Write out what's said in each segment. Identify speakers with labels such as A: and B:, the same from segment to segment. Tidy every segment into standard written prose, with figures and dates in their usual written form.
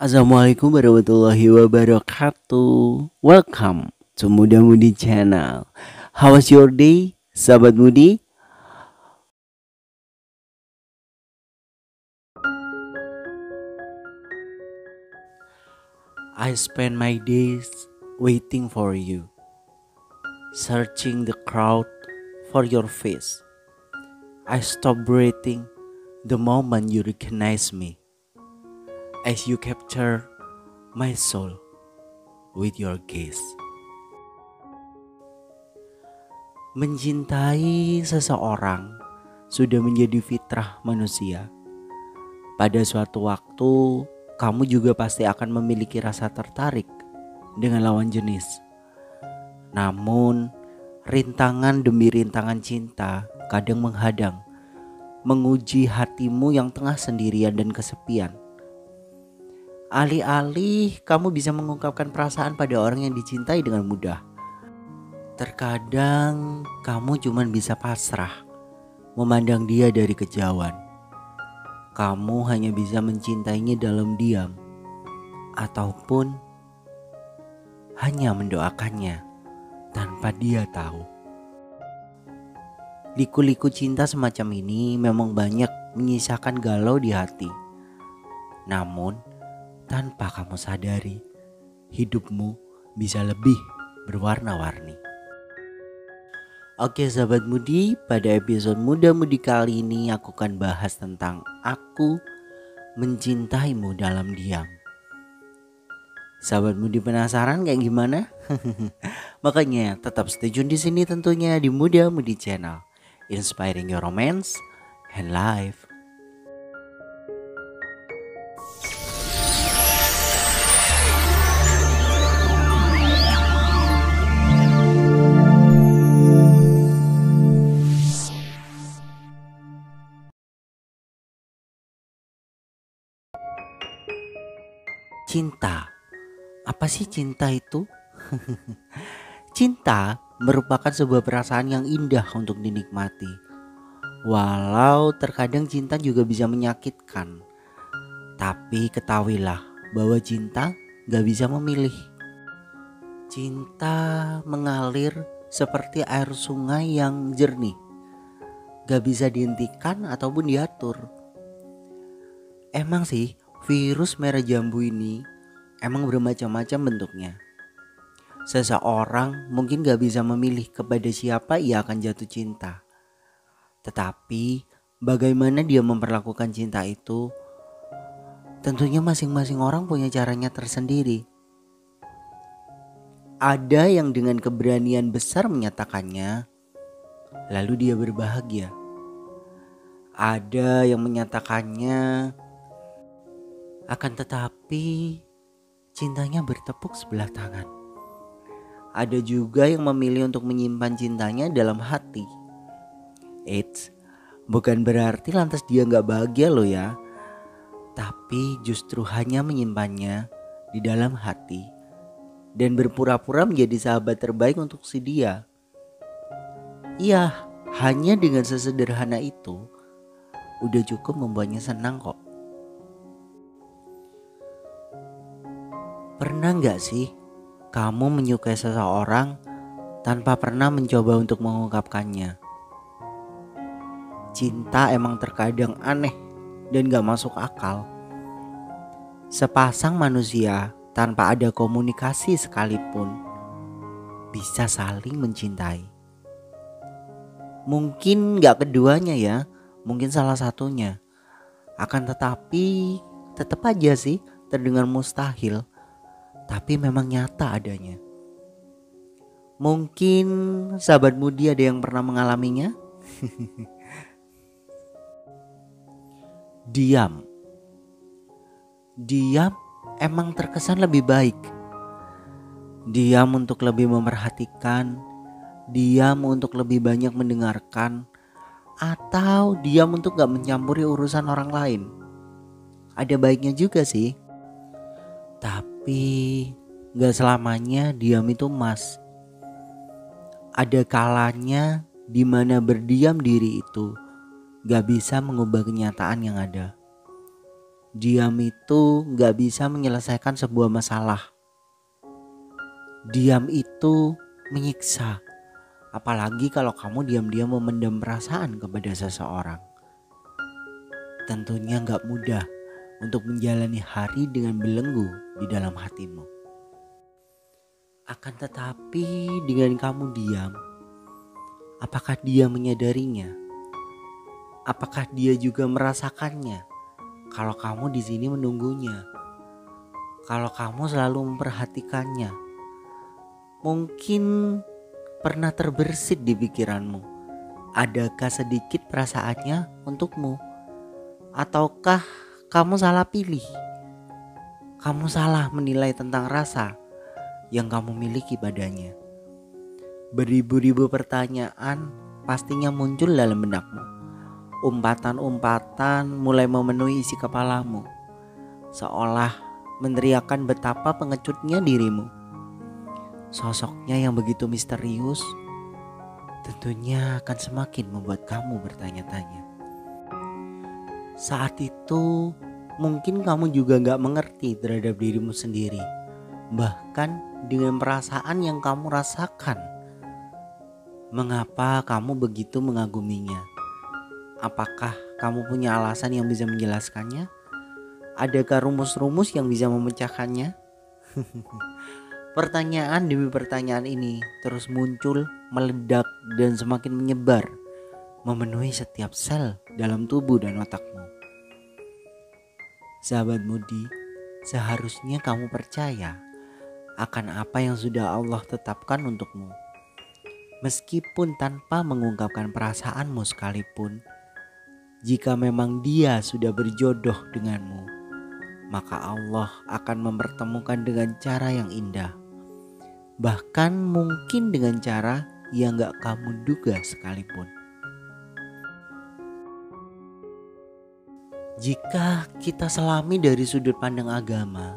A: Assalamualaikum warahmatullahi wabarakatuh. Welcome to Muda Mudi Channel. How was your day, sahabat Mudi? I spend my days waiting for you, searching the crowd for your face. I stop breathing the moment you recognize me, as you capture my soul with your gaze. Mencintai seseorang sudah menjadi fitrah manusia. Pada suatu waktu, kamu juga pasti akan memiliki rasa tertarik dengan lawan jenis. Namun, rintangan demi rintangan cinta kadang menghadang, menguji hatimu yang tengah sendirian dan kesepian. Alih-alih kamu bisa mengungkapkan perasaan pada orang yang dicintai dengan mudah, terkadang kamu cuma bisa pasrah, memandang dia dari kejauhan. Kamu hanya bisa mencintainya dalam diam, ataupun hanya mendoakannya tanpa dia tahu. Liku-liku cinta semacam ini memang banyak menyisakan galau di hati. Namun, tanpa kamu sadari, hidupmu bisa lebih berwarna-warni. Oke sahabat Mudi, pada episode Muda Mudi kali ini aku akan bahas tentang aku mencintaimu dalam diam. Sahabat Mudi penasaran kayak gimana? Makanya tetap stay tune di sini tentunya di Muda Mudi Channel, inspiring your romance and life. Cinta. Apa sih cinta itu? Cinta merupakan sebuah perasaan yang indah untuk dinikmati. Walau terkadang cinta juga bisa menyakitkan. Tapi ketahuilah bahwa cinta gak bisa memilih. Cinta mengalir seperti air sungai yang jernih, gak bisa dihentikan ataupun diatur. Emang sih virus merah jambu ini emang bermacam-macam bentuknya. Seseorang mungkin gak bisa memilih kepada siapa ia akan jatuh cinta. Tetapi bagaimana dia memperlakukan cinta itu, tentunya masing-masing orang punya caranya tersendiri. Ada yang dengan keberanian besar menyatakannya, lalu dia berbahagia. Ada yang menyatakannya, akan tetapi cintanya bertepuk sebelah tangan. Ada juga yang memilih untuk menyimpan cintanya dalam hati. Eits, bukan berarti lantas dia gak bahagia loh ya. Tapi justru hanya menyimpannya di dalam hati dan berpura-pura menjadi sahabat terbaik untuk si dia. Iya, hanya dengan sesederhana itu udah cukup membuatnya senang kok. Pernah gak sih kamu menyukai seseorang tanpa pernah mencoba untuk mengungkapkannya? Cinta emang terkadang aneh dan gak masuk akal. Sepasang manusia tanpa ada komunikasi sekalipun bisa saling mencintai. Mungkin gak keduanya ya, mungkin salah satunya. Akan tetapi tetap aja sih terdengar mustahil, tapi memang nyata adanya. Mungkin sahabat Mudi ada yang pernah mengalaminya? Diam. Diam emang terkesan lebih baik. Diam untuk lebih memperhatikan, diam untuk lebih banyak mendengarkan, atau diam untuk gak mencampuri urusan orang lain. Ada baiknya juga sih. Tapi gak selamanya diam itu emas. Ada kalanya dimana berdiam diri itu gak bisa mengubah kenyataan yang ada. Diam itu gak bisa menyelesaikan sebuah masalah. Diam itu menyiksa. Apalagi kalau kamu diam-diam memendam perasaan kepada seseorang. Tentunya gak mudah untuk menjalani hari dengan belenggu di dalam hatimu. Akan tetapi dengan kamu diam, apakah dia menyadarinya? Apakah dia juga merasakannya? Kalau kamu di sini menunggunya, kalau kamu selalu memperhatikannya, mungkin pernah terbersit di pikiranmu, adakah sedikit perasaannya untukmu? Ataukah kamu salah pilih? Kamu salah menilai tentang rasa yang kamu miliki padanya. Beribu-ribu pertanyaan pastinya muncul dalam benakmu. Umpatan-umpatan mulai memenuhi isi kepalamu, seolah meneriakan betapa pengecutnya dirimu. Sosoknya yang begitu misterius tentunya akan semakin membuat kamu bertanya-tanya. Saat itu mungkin kamu juga gak mengerti terhadap dirimu sendiri, bahkan dengan perasaan yang kamu rasakan. Mengapa kamu begitu mengaguminya? Apakah kamu punya alasan yang bisa menjelaskannya? Adakah rumus-rumus yang bisa memecahkannya? Pertanyaan demi pertanyaan ini terus muncul, meledak, dan semakin menyebar, memenuhi setiap sel dalam tubuh dan otakmu. Sahabat Mudi, seharusnya kamu percaya akan apa yang sudah Allah tetapkan untukmu. Meskipun tanpa mengungkapkan perasaanmu sekalipun, jika memang dia sudah berjodoh denganmu, maka Allah akan mempertemukan dengan cara yang indah. Bahkan mungkin dengan cara yang gak kamu duga sekalipun. Jika kita selami dari sudut pandang agama,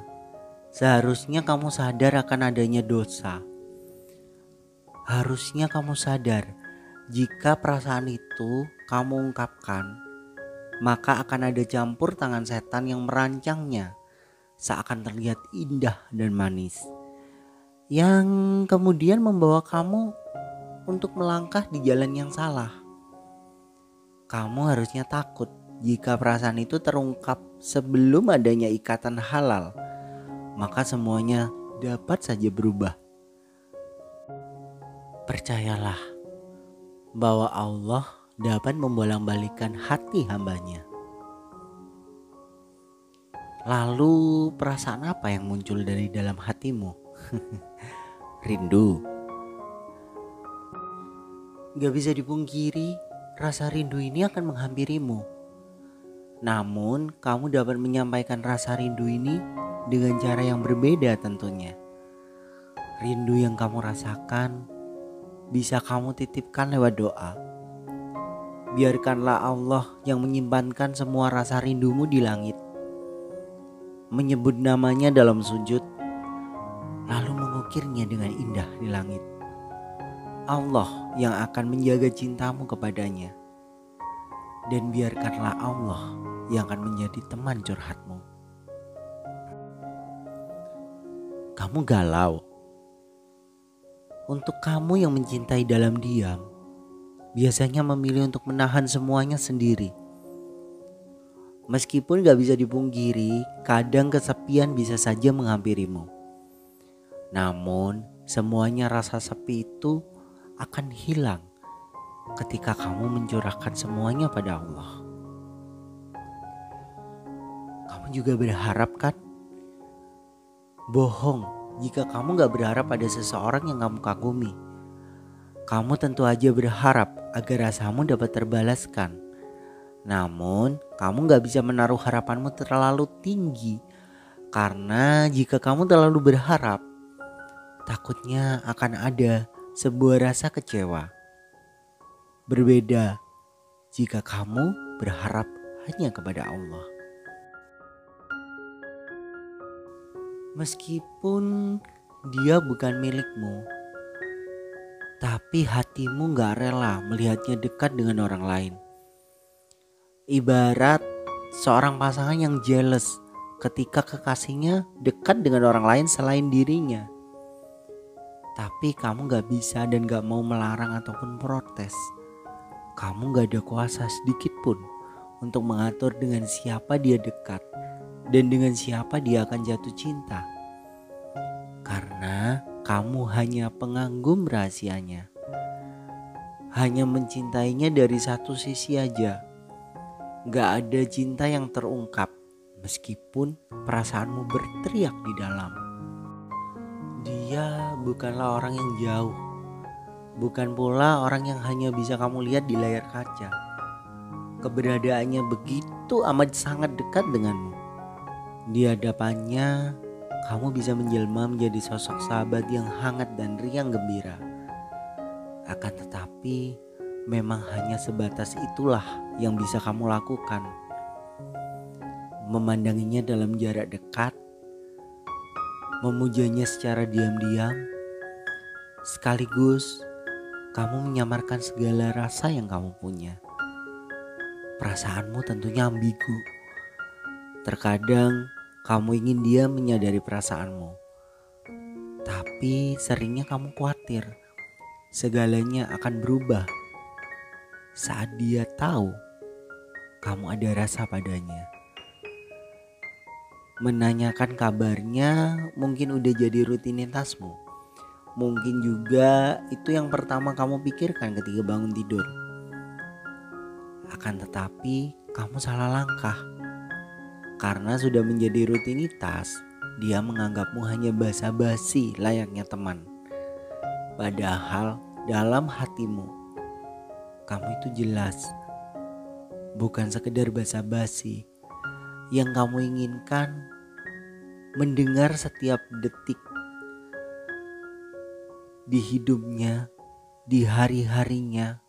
A: seharusnya kamu sadar akan adanya dosa. Harusnya kamu sadar jika perasaan itu kamu ungkapkan, maka akan ada campur tangan setan yang merancangnya seakan terlihat indah dan manis, yang kemudian membawa kamu untuk melangkah di jalan yang salah. Kamu harusnya takut jika perasaan itu terungkap sebelum adanya ikatan halal, maka semuanya dapat saja berubah. Percayalah bahwa Allah dapat membolak-balikkan hati hambanya. Lalu perasaan apa yang muncul dari dalam hatimu? Rindu. Gak bisa dipungkiri, rasa rindu ini akan menghampirimu. Namun kamu dapat menyampaikan rasa rindu ini dengan cara yang berbeda tentunya. Rindu yang kamu rasakan bisa kamu titipkan lewat doa. Biarkanlah Allah yang menyimpankan semua rasa rindumu di langit, menyebut namanya dalam sujud, lalu mengukirnya dengan indah di langit. Allah yang akan menjaga cintamu kepadanya, dan biarkanlah Allah yang akan menjadi teman curhatmu. Kamu galau. Untuk kamu yang mencintai dalam diam, biasanya memilih untuk menahan semuanya sendiri. Meskipun gak bisa dipungkiri, kadang kesepian bisa saja menghampirimu. Namun semuanya rasa sepi itu akan hilang ketika kamu mencurahkan semuanya pada Allah. Kamu juga berharap kan? Bohong jika kamu gak berharap pada seseorang yang kamu kagumi. Kamu tentu aja berharap agar rasamu dapat terbalaskan. Namun kamu gak bisa menaruh harapanmu terlalu tinggi, karena jika kamu terlalu berharap, takutnya akan ada sebuah rasa kecewa. Berbeda jika kamu berharap hanya kepada Allah. Meskipun dia bukan milikmu, tapi hatimu gak rela melihatnya dekat dengan orang lain. Ibarat seorang pasangan yang jealous ketika kekasihnya dekat dengan orang lain selain dirinya. Tapi kamu gak bisa dan gak mau melarang ataupun protes. Kamu gak ada kuasa sedikit pun untuk mengatur dengan siapa dia dekat dan dengan siapa dia akan jatuh cinta. Karena kamu hanya pengagum rahasianya. Hanya mencintainya dari satu sisi aja. Gak ada cinta yang terungkap meskipun perasaanmu berteriak di dalam. Dia bukanlah orang yang jauh. Bukan pula orang yang hanya bisa kamu lihat di layar kaca. Keberadaannya begitu amat sangat dekat denganmu. Di hadapannya, kamu bisa menjelma menjadi sosok sahabat yang hangat dan riang gembira. Akan tetapi, memang hanya sebatas itulah yang bisa kamu lakukan. Memandanginya dalam jarak dekat, memujanya secara diam-diam, sekaligus kamu menyamarkan segala rasa yang kamu punya. Perasaanmu tentunya ambigu. Terkadang kamu ingin dia menyadari perasaanmu, tapi seringnya kamu khawatir segalanya akan berubah saat dia tahu kamu ada rasa padanya. Menanyakan kabarnya mungkin udah jadi rutinitasmu. Mungkin juga itu yang pertama kamu pikirkan ketika bangun tidur. Akan tetapi kamu salah langkah. Karena sudah menjadi rutinitas, dia menganggapmu hanya basa-basi layaknya teman. Padahal dalam hatimu, kamu itu jelas bukan sekedar basa-basi. Yang kamu inginkan mendengar setiap detik di hidupnya, di hari-harinya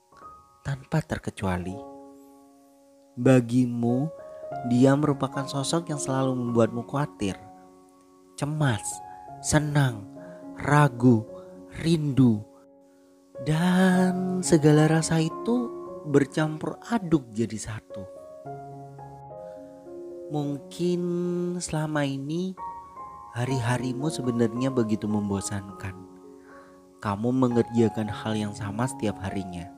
A: tanpa terkecuali. Bagimu, dia merupakan sosok yang selalu membuatmu khawatir, cemas, senang, ragu, rindu, dan segala rasa itu bercampur aduk jadi satu. Mungkin selama ini hari-harimu sebenarnya begitu membosankan. Kamu mengerjakan hal yang sama setiap harinya.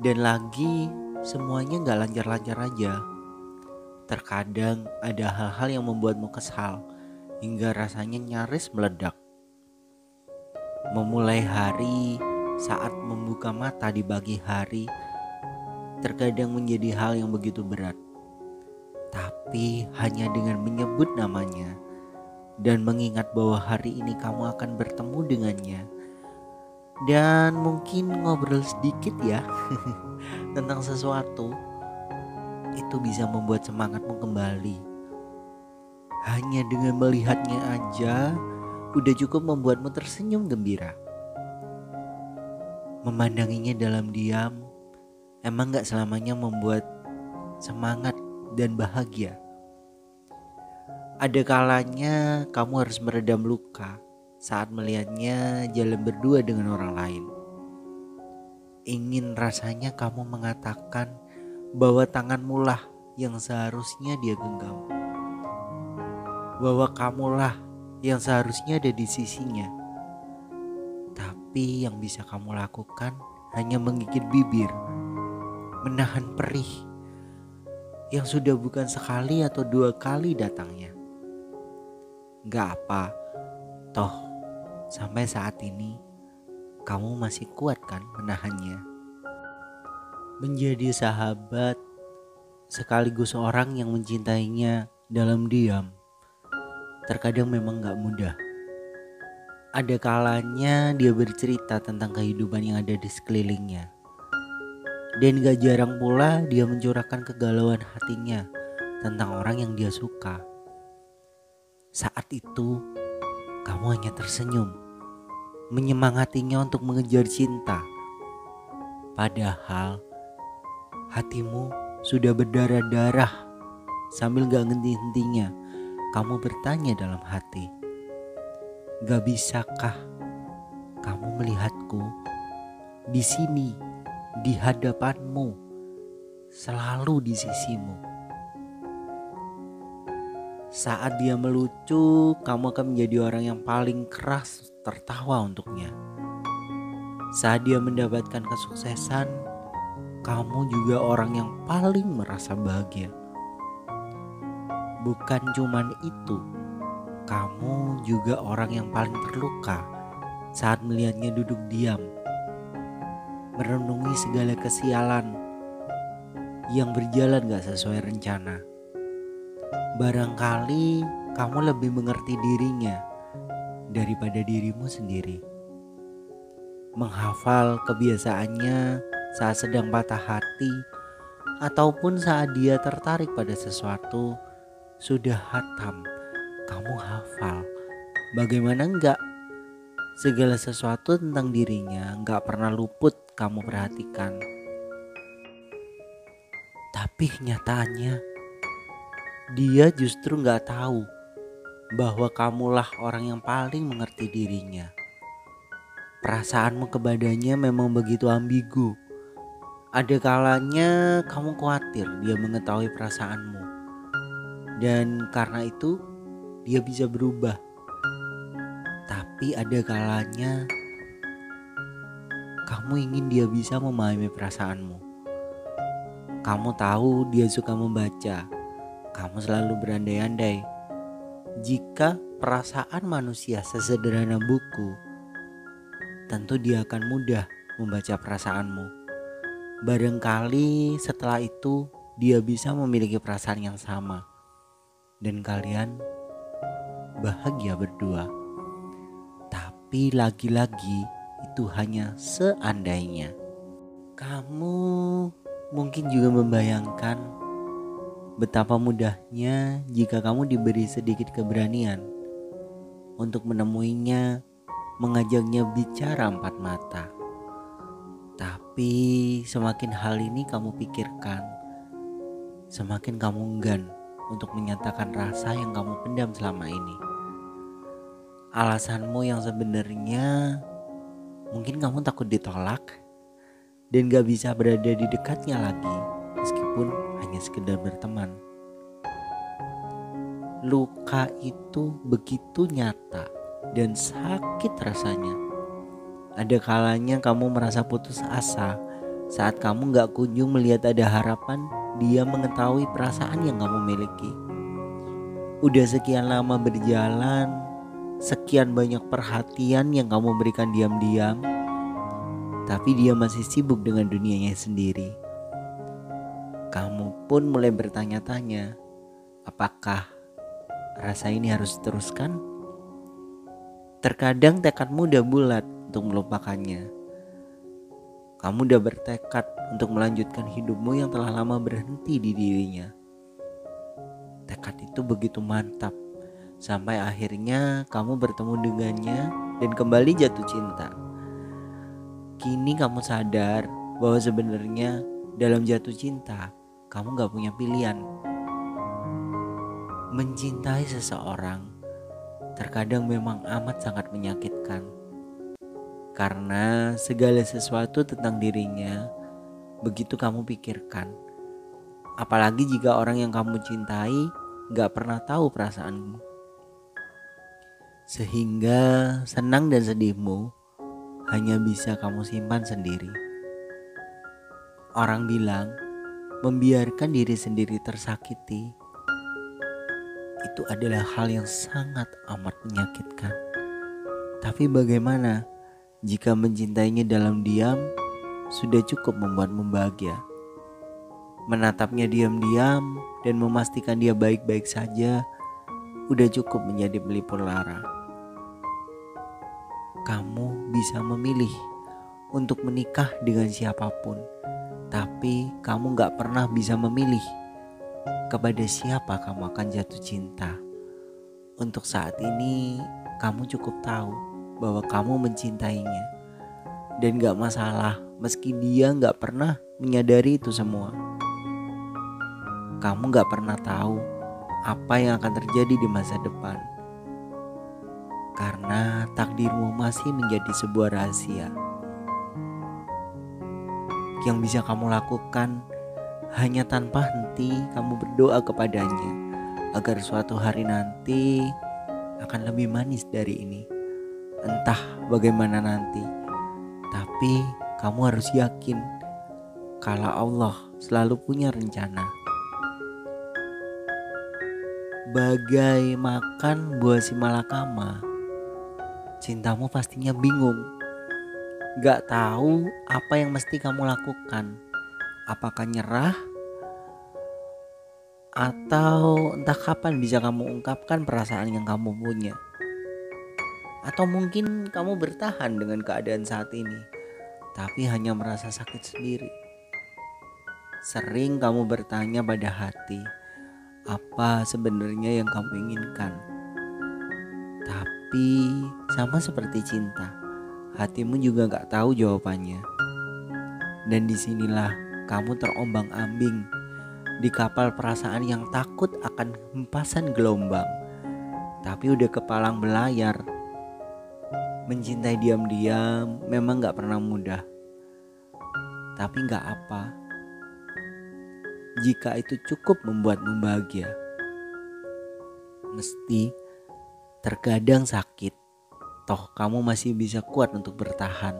A: Dan lagi semuanya gak lancar-lancar aja. Terkadang ada hal-hal yang membuatmu kesal hingga rasanya nyaris meledak. Memulai hari saat membuka mata di pagi hari terkadang menjadi hal yang begitu berat. Tapi hanya dengan menyebut namanya dan mengingat bahwa hari ini kamu akan bertemu dengannya, dan mungkin ngobrol sedikit ya tentang sesuatu, itu bisa membuat semangatmu kembali. Hanya dengan melihatnya aja udah cukup membuatmu tersenyum gembira. Memandanginya dalam diam emang gak selamanya membuat semangat dan bahagia. Ada kalanya kamu harus meredam luka saat melihatnya jalan berdua dengan orang lain. Ingin rasanya kamu mengatakan bahwa tanganmu lah yang seharusnya dia genggam, bahwa kamulah yang seharusnya ada di sisinya. Tapi yang bisa kamu lakukan hanya menggigit bibir, menahan perih yang sudah bukan sekali atau dua kali datangnya. Gak apa, toh sampai saat ini kamu masih kuat kan menahannya. Menjadi sahabat sekaligus orang yang mencintainya dalam diam terkadang memang gak mudah. Ada kalanya dia bercerita tentang kehidupan yang ada di sekelilingnya. Dan gak jarang pula dia mencurahkan kegalauan hatinya tentang orang yang dia suka. Saat itu kamu hanya tersenyum, menyemangatinya untuk mengejar cinta. Padahal hatimu sudah berdarah-darah. Sambil gak henti-hentinya kamu bertanya dalam hati, gak bisakah kamu melihatku di sini, di hadapanmu, selalu di sisimu. Saat dia melucu, kamu akan menjadi orang yang paling keras tertawa untuknya. Saat dia mendapatkan kesuksesan, kamu juga orang yang paling merasa bahagia. Bukan cuman itu, kamu juga orang yang paling terluka saat melihatnya duduk diam, merenungi segala kesialan yang berjalan gak sesuai rencana. Barangkali kamu lebih mengerti dirinya daripada dirimu sendiri. Menghafal kebiasaannya saat sedang patah hati ataupun saat dia tertarik pada sesuatu sudah hatam. Kamu hafal. Bagaimana enggak? Segala sesuatu tentang dirinya enggak pernah luput kamu perhatikan. Tapi kenyataannya dia justru gak tahu bahwa kamulah orang yang paling mengerti dirinya. Perasaanmu kepadanya memang begitu ambigu. Ada kalanya kamu khawatir dia mengetahui perasaanmu. Dan karena itu dia bisa berubah. Tapi ada kalanya kamu ingin dia bisa memahami perasaanmu. Kamu tahu dia suka membaca. Kamu selalu berandai-andai. Jika perasaan manusia sesederhana buku, tentu dia akan mudah membaca perasaanmu. Barangkali setelah itu dia bisa memiliki perasaan yang sama. Dan kalian bahagia berdua. Tapi lagi-lagi itu hanya seandainya. Kamu mungkin juga membayangkan betapa mudahnya jika kamu diberi sedikit keberanian untuk menemuinya, mengajaknya bicara empat mata. Tapi semakin hal ini kamu pikirkan, semakin kamu enggan untuk menyatakan rasa yang kamu pendam selama ini. Alasanmu yang sebenarnya mungkin kamu takut ditolak dan gak bisa berada di dekatnya lagi meskipun hanya sekedar berteman. Luka itu begitu nyata dan sakit rasanya. Ada kalanya kamu merasa putus asa saat kamu gak kunjung melihat ada harapan dia mengetahui perasaan yang kamu miliki. Udah sekian lama berjalan, sekian banyak perhatian yang kamu berikan diam-diam, tapi dia masih sibuk dengan dunianya sendiri. Kamu pun mulai bertanya-tanya, apakah rasa ini harus diteruskan? Terkadang tekadmu udah bulat untuk melupakannya. Kamu udah bertekad untuk melanjutkan hidupmu yang telah lama berhenti di dirinya. Tekad itu begitu mantap, sampai akhirnya kamu bertemu dengannya dan kembali jatuh cinta. Kini kamu sadar bahwa sebenarnya dalam jatuh cinta kamu gak punya pilihan. Mencintai seseorang terkadang memang amat sangat menyakitkan. Karena segala sesuatu tentang dirinya begitu kamu pikirkan. Apalagi jika orang yang kamu cintai gak pernah tahu perasaanmu. Sehingga senang dan sedihmu hanya bisa kamu simpan sendiri. Orang bilang membiarkan diri sendiri tersakiti itu adalah hal yang sangat amat menyakitkan. Tapi bagaimana jika mencintainya dalam diam sudah cukup membuatmu bahagia? Menatapnya diam-diam dan memastikan dia baik-baik saja udah cukup menjadi pelipur lara. Kamu bisa memilih untuk menikah dengan siapapun, tapi kamu gak pernah bisa memilih kepada siapa kamu akan jatuh cinta. Untuk saat ini kamu cukup tahu bahwa kamu mencintainya. Dan gak masalah meski dia gak pernah menyadari itu semua. Kamu gak pernah tahu apa yang akan terjadi di masa depan. Karena takdirmu masih menjadi sebuah rahasia. Yang bisa kamu lakukan Hanya tanpa henti kamu berdoa kepadanya agar suatu hari nanti akan lebih manis dari ini. Entah bagaimana nanti, tapi kamu harus yakin kalau Allah selalu punya rencana. Bagai makan buah si malakama, cintamu pastinya bingung. Gak tahu apa yang mesti kamu lakukan. Apakah nyerah? Atau entah kapan bisa kamu ungkapkan perasaan yang kamu punya? Atau mungkin kamu bertahan dengan keadaan saat ini, tapi hanya merasa sakit sendiri. Sering kamu bertanya pada hati, apa sebenarnya yang kamu inginkan? Tapi sama seperti cinta, hatimu juga gak tahu jawabannya. Dan disinilah kamu terombang-ambing di kapal perasaan yang takut akan hempasan gelombang, tapi udah kepalang belayar. Mencintai diam-diam memang gak pernah mudah, tapi gak apa jika itu cukup membuatmu bahagia. Meski terkadang sakit, toh kamu masih bisa kuat untuk bertahan.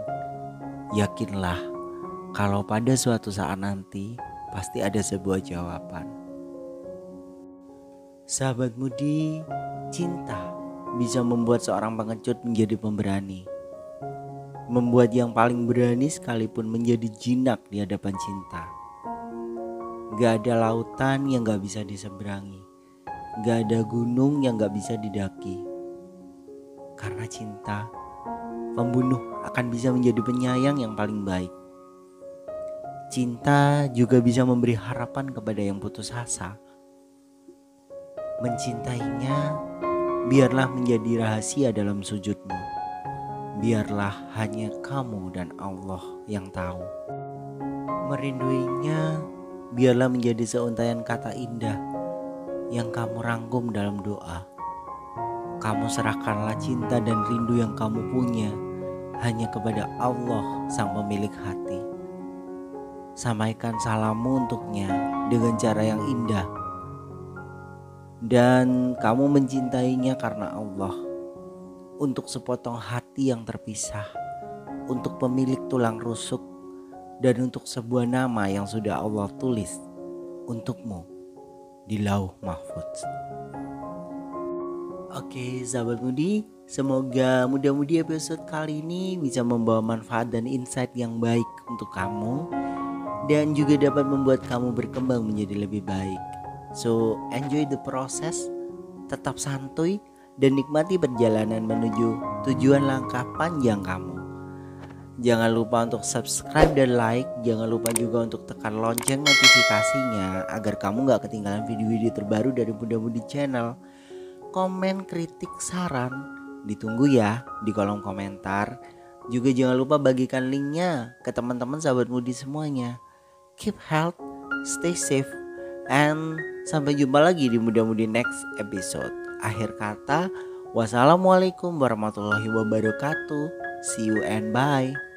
A: Yakinlah kalau pada suatu saat nanti pasti ada sebuah jawaban. Sahabat Mudi, cinta bisa membuat seorang pengecut menjadi pemberani. Membuat yang paling berani sekalipun menjadi jinak di hadapan cinta. Gak ada lautan yang gak bisa diseberangi. Gak ada gunung yang gak bisa didaki. Karena cinta, pembunuh akan bisa menjadi penyayang yang paling baik. Cinta juga bisa memberi harapan kepada yang putus asa. Mencintainya, biarlah menjadi rahasia dalam sujudmu. Biarlah hanya kamu dan Allah yang tahu. Merinduinya, biarlah menjadi seuntaian kata indah yang kamu rangkum dalam doa. Kamu serahkanlah cinta dan rindu yang kamu punya hanya kepada Allah sang pemilik hati. Sampaikan salammu untuknya dengan cara yang indah. Dan kamu mencintainya karena Allah. Untuk sepotong hati yang terpisah, untuk pemilik tulang rusuk, dan untuk sebuah nama yang sudah Allah tulis untukmu di Lauh Mahfuz. Oke sahabat Mudi, semoga mudah-mudi episode kali ini bisa membawa manfaat dan insight yang baik untuk kamu, dan juga dapat membuat kamu berkembang menjadi lebih baik. So enjoy the process, tetap santuy, dan nikmati perjalanan menuju tujuan langkah panjang kamu. Jangan lupa untuk subscribe dan like. Jangan lupa juga untuk tekan lonceng notifikasinya agar kamu gak ketinggalan video-video terbaru dari Muda Mudi Channel. Komen, kritik, saran ditunggu ya di kolom komentar. Juga jangan lupa bagikan linknya ke teman-teman sahabat Mudi semuanya. Keep health, stay safe, and sampai jumpa lagi di Muda Mudi next episode. Akhir kata, wassalamualaikum warahmatullahi wabarakatuh. See you and bye.